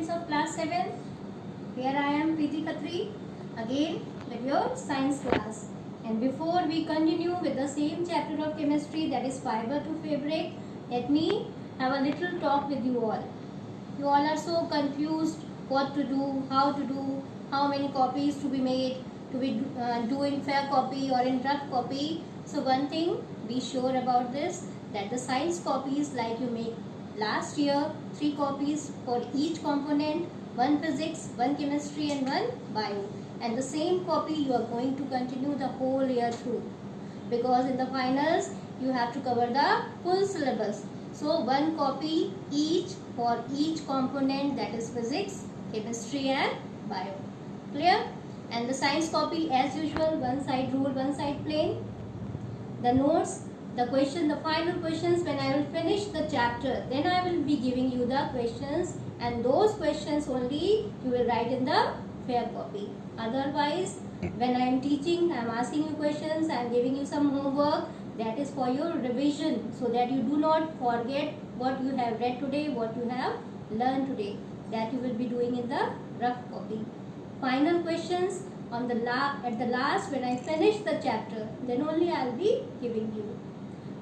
students of class 7. Here I am Preeti Khatri again with your science class. And before we continue with the same chapter of chemistry, that is fiber to fabric, let me have a little talk with you all. You all are so confused what to do, how many copies to be made, to be do in fair copy or in rough copy. So one thing be sure about this, that the science copies like you make last year, 3 copies for each component, 1 physics, 1 chemistry and 1 bio. And the same copy you are going to continue the whole year through, because in the finals you have to cover the full syllabus. So 1 copy each for each component, that is physics, chemistry and bio. Clear? And the science copy as usual, 1 side rule, 1 side plain. The notes, the question, the final questions, when I will finish the chapter, then I will be giving you the questions, and those questions only you will write in the fair copy. Otherwise, when I am teaching, I am asking you questions, I am giving you some homework, that is for your revision, so that you do not forget what you have read today, what you have learned today. That you will be doing in the rough copy. Final questions on the at the last, when I finish the chapter, then only I will be giving you.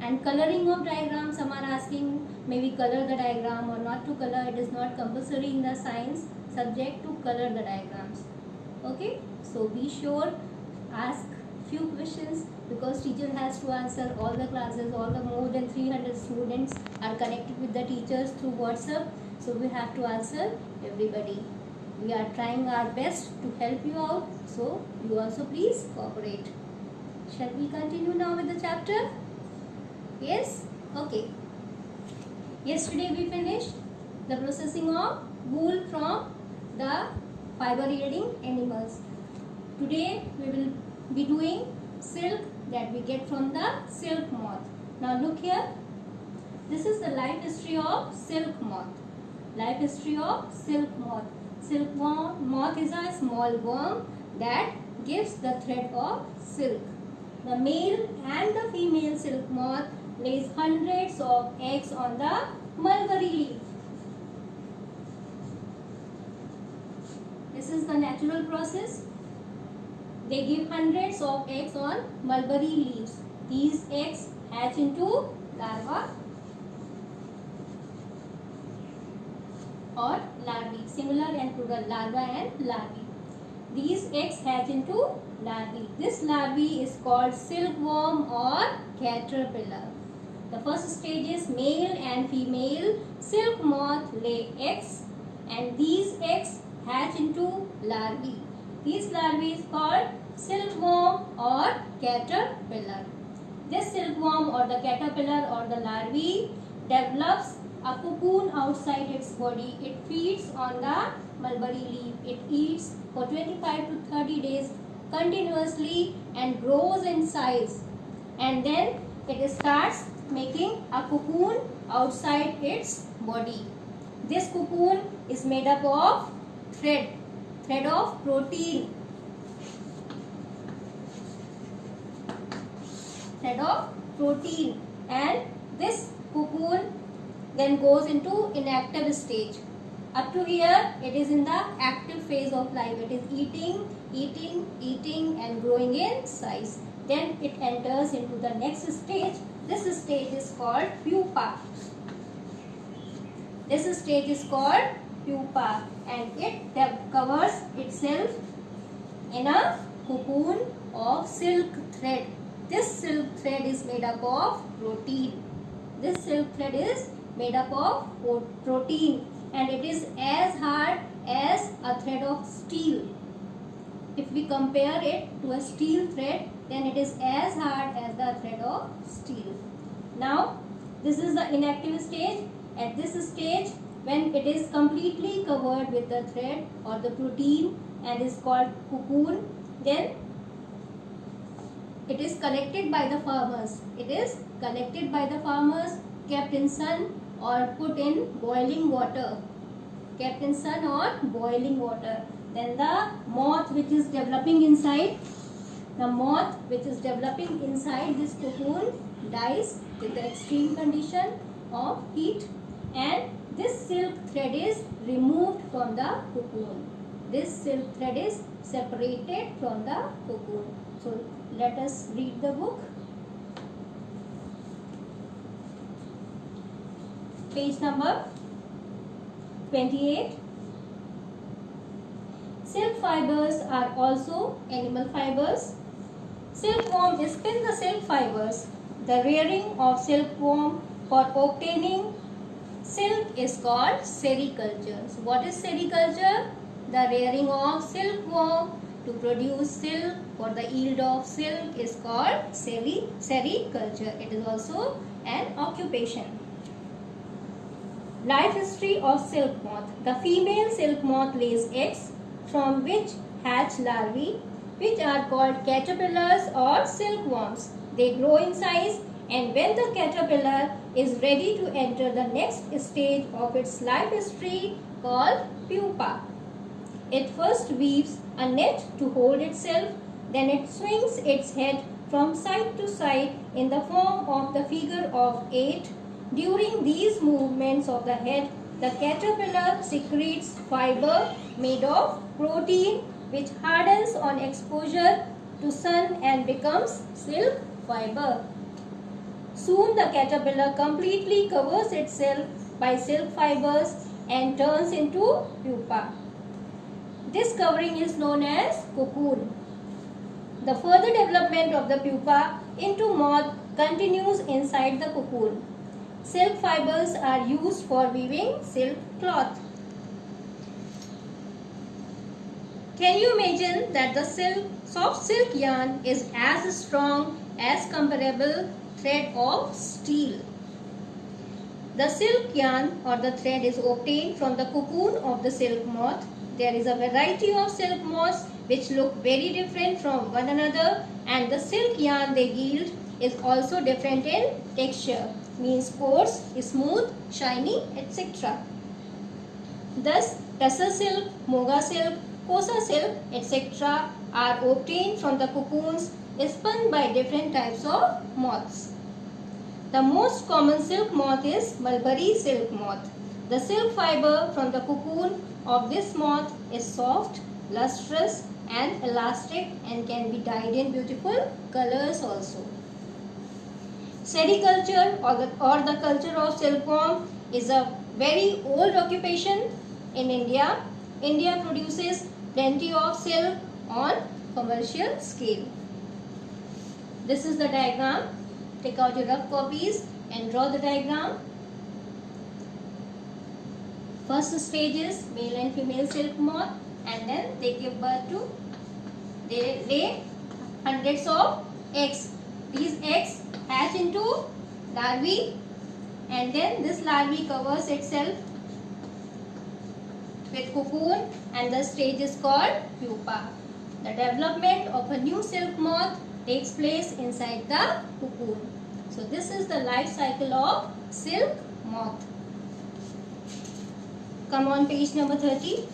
And coloring of diagrams, some are asking maybe color the diagram or not to color. It is not compulsory in the science subject to color the diagrams. Okay, so be sure, ask few questions, because teacher has to answer all the classes. All the more than 300 students are connected with the teachers through WhatsApp, so we have to answer everybody. We are trying our best to help you out, so you also please cooperate. Shall we continue now with the chapter? Yes? Okay. Yesterday we finished the processing of wool from the fiber yielding animals. Today we will be doing silk that we get from the silk moth. Now look here. This is the life history of silk moth. Life history of silk moth. Silk moth is a small worm that gives the thread of silk. The male and the female silk moth lays hundreds of eggs on the mulberry leaf. This is the natural process. They give hundreds of eggs on mulberry leaves. These eggs hatch into larvae or larvae, singular and plural, larva and larvae. These eggs hatch into larvae. This larvae is called silkworm or caterpillar. The first stage is male and female silk moth lay eggs, and these eggs hatch into larvae. These larvae is called silkworm or caterpillar. This silkworm or the caterpillar or the larvae develops a cocoon outside its body. It feeds on the mulberry leaf. It eats for 25 to 30 days continuously and grows in size. And then it starts making a cocoon outside its body. This cocoon is made up of thread of protein. Thread of protein. And this cocoon then goes into inactive stage. Up to here it is in the active phase of life. It is eating and growing in size. Then it enters into the next stage. This stage is called pupa. This stage is called pupa, and it covers itself in a cocoon of silk thread. This silk thread is made up of protein. This silk thread is made up of protein, and it is as hard as a thread of steel. If we compare it to a steel thread, then it is as hard as the thread of steel. Now, this is the inactive stage. At this stage, when it is completely covered with the thread or the protein and is called cocoon, then it is collected by the farmers. It is collected by the farmers, kept in sun or put in boiling water. Kept in sun or boiling water. Then the moth which is developing inside, this cocoon dies with the extreme condition of heat, and this silk thread is removed from the cocoon. This silk thread is separated from the cocoon. So let us read the book. Page number 28. Silk fibers are also animal fibers. Silkworm spin the silk fibers. The rearing of silkworm for obtaining silk is called sericulture. So what is sericulture? The rearing of silkworm to produce silk for the yield of silk is called sericulture. It is also an occupation. Life history of silk moth. The female silk moth lays eggs from which hatch larvae, which are called caterpillars or silkworms. They grow in size, and when the caterpillar is ready to enter the next stage of its life history called pupa, it first weaves a net to hold itself, then it swings its head from side to side in the form of the figure of 8. During these movements of the head, the caterpillar secretes fiber made of protein which hardens on exposure to sun and becomes silk fiber. Soon the caterpillar completely covers itself by silk fibers and turns into pupa. This covering is known as cocoon. The further development of the pupa into moth continues inside the cocoon. Silk fibers are used for weaving silk cloth. Can you imagine that the soft silk yarn is as strong as comparable thread of steel? The silk yarn or the thread is obtained from the cocoon of the silk moth. There is a variety of silk moths which look very different from one another, and the silk yarn they yield is also different in texture, means coarse, smooth, shiny, etc. Thus, tussar silk, moga silk, kosa silk, etc. are obtained from the cocoons spun by different types of moths. The most common silk moth is mulberry silk moth. The silk fiber from the cocoon of this moth is soft, lustrous and elastic and can be dyed in beautiful colors also. Sericulture or the culture of silkworm is a very old occupation in India. India produces plenty of silk on commercial scale. This is the diagram. Take out your rough copies and draw the diagram. First stage is male and female silk moth, and then they give birth to, they lay hundreds of eggs. These eggs hatch into larvae, and then this larvae covers itself with cocoon, and the stage is called pupa. The development of a new silk moth takes place inside the cocoon. So this is the life cycle of silk moth. Come on, page number 30.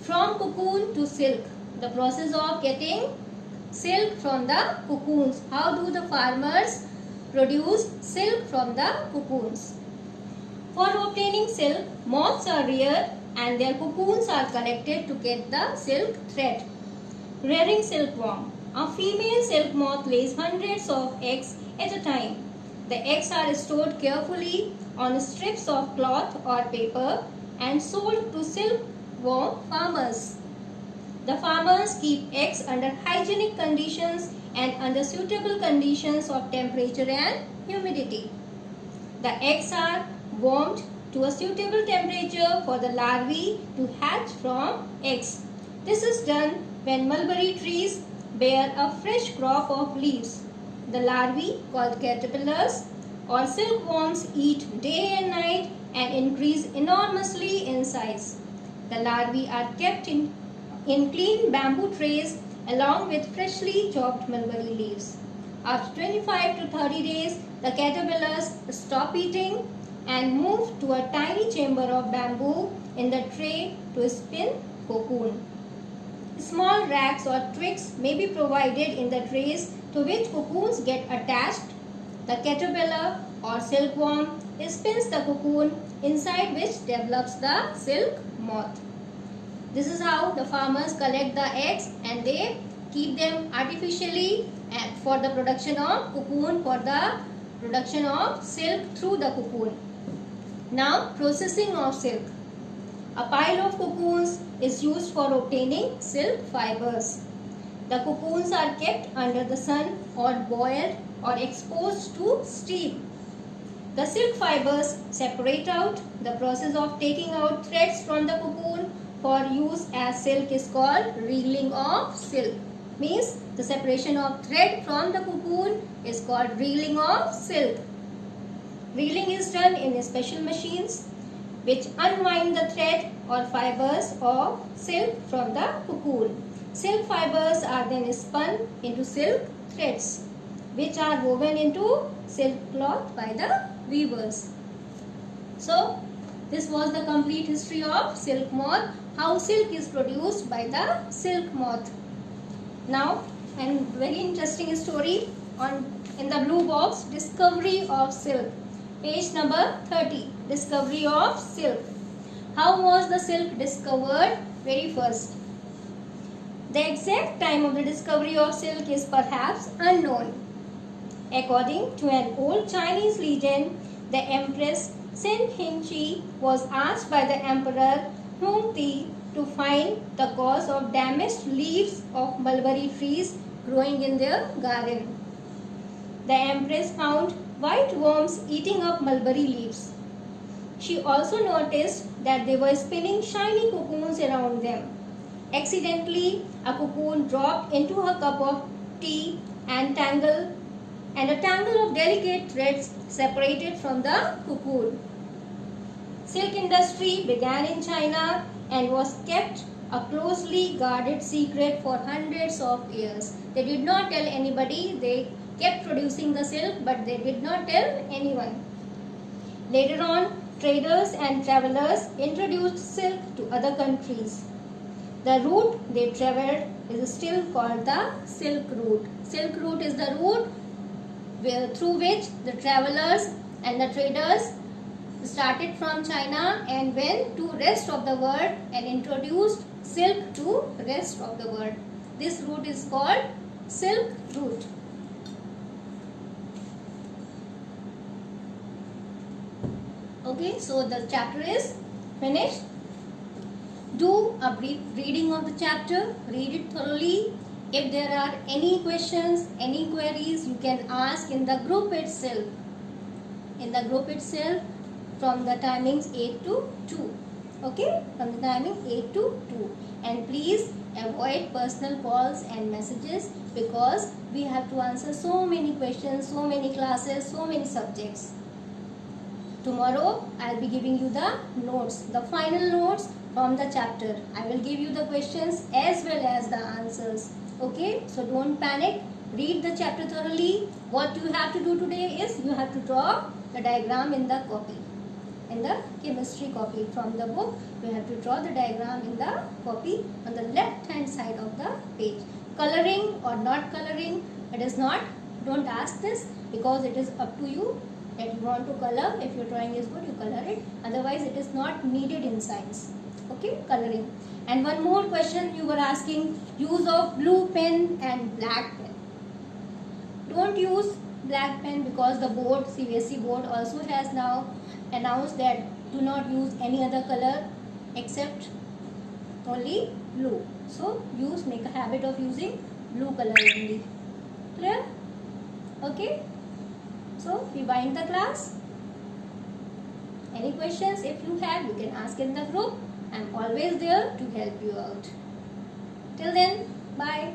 From cocoon to silk, the process of getting silk from the cocoons. How do the farmers produce silk from the cocoons? For obtaining silk, moths are reared and their cocoons are connected to get the silk thread. Rearing silkworm. A female silk moth lays hundreds of eggs at a time. The eggs are stored carefully on strips of cloth or paper and sold to silkworm farmers. The farmers keep eggs under hygienic conditions and under suitable conditions of temperature and humidity. The eggs are warmed to a suitable temperature for the larvae to hatch from eggs. This is done when mulberry trees bear a fresh crop of leaves. The larvae, called caterpillars or silkworms, eat day and night and increase enormously in size. The larvae are kept in clean bamboo trays along with freshly chopped mulberry leaves. After 25 to 30 days, the caterpillars stop eating and move to a tiny chamber of bamboo in the tray to spin cocoon. Small racks or twigs may be provided in the trays to which cocoons get attached. The caterpillar or silkworm spins the cocoon inside which develops the silk moth. This is how the farmers collect the eggs and they keep them artificially for the production of cocoon, for the production of silk through the cocoon. Now, processing of silk. A pile of cocoons is used for obtaining silk fibers. The cocoons are kept under the sun or boiled or exposed to steam. The silk fibers separate out. The process of taking out threads from the cocoon for use as silk is called reeling of silk. Means the separation of thread from the cocoon is called reeling of silk. Reeling is done in special machines which unwind the thread or fibers of silk from the cocoon. Silk fibers are then spun into silk threads which are woven into silk cloth by the weavers. So, this was the complete history of silk moth, how silk is produced by the silk moth. Now, a very interesting story in the blue box, discovery of silk. Page number 30, discovery of silk. How was the silk discovered? Very first. The exact time of the discovery of silk is perhaps unknown. According to an old Chinese legend, the Empress Sin Hingqi was asked by the Emperor Hong Ti to find the cause of damaged leaves of mulberry trees growing in their garden. The Empress found white worms eating up mulberry leaves. She also noticed that they were spinning shiny cocoons around them. Accidentally, a cocoon dropped into her cup of tea and a tangle of delicate threads separated from the cocoon. Silk industry began in China and was kept a closely guarded secret for hundreds of years. They did not tell anybody. They kept producing the silk, but they did not tell anyone. Later on, traders and travelers introduced silk to other countries. The route they traveled is still called the Silk Route. Silk Route is the route through which the travelers and the traders started from China and went to rest of the world and introduced silk to rest of the world. This route is called Silk Route. Okay, so the chapter is finished. Do a brief reading of the chapter. Read it thoroughly. If there are any questions, any queries, you can ask in the group itself. In the group itself from the timings 8 to 2. Okay, from the timing 8 to 2. And please avoid personal calls and messages because we have to answer so many questions, so many classes, so many subjects. Tomorrow I will be giving you the notes, the final notes from the chapter. I will give you the questions as well as the answers. Okay, so don't panic. Read the chapter thoroughly. What you have to do today is you have to draw the diagram in the copy. In the chemistry copy from the book, you have to draw the diagram in the copy on the left hand side of the page. Coloring or not coloring, it is not, don't ask this because it is up to you that you want to color. If your drawing is good, you color it. Otherwise, it is not needed in science. Okay, coloring. And one more question you were asking, use of blue pen and black pen. Don't use black pen because the board, CBSE board also has now announced that do not use any other color except only blue. So make a habit of using blue color only. Clear? Okay. So we wind the class. Any questions if you have, you can ask in the group. I am always there to help you out. Till then, bye.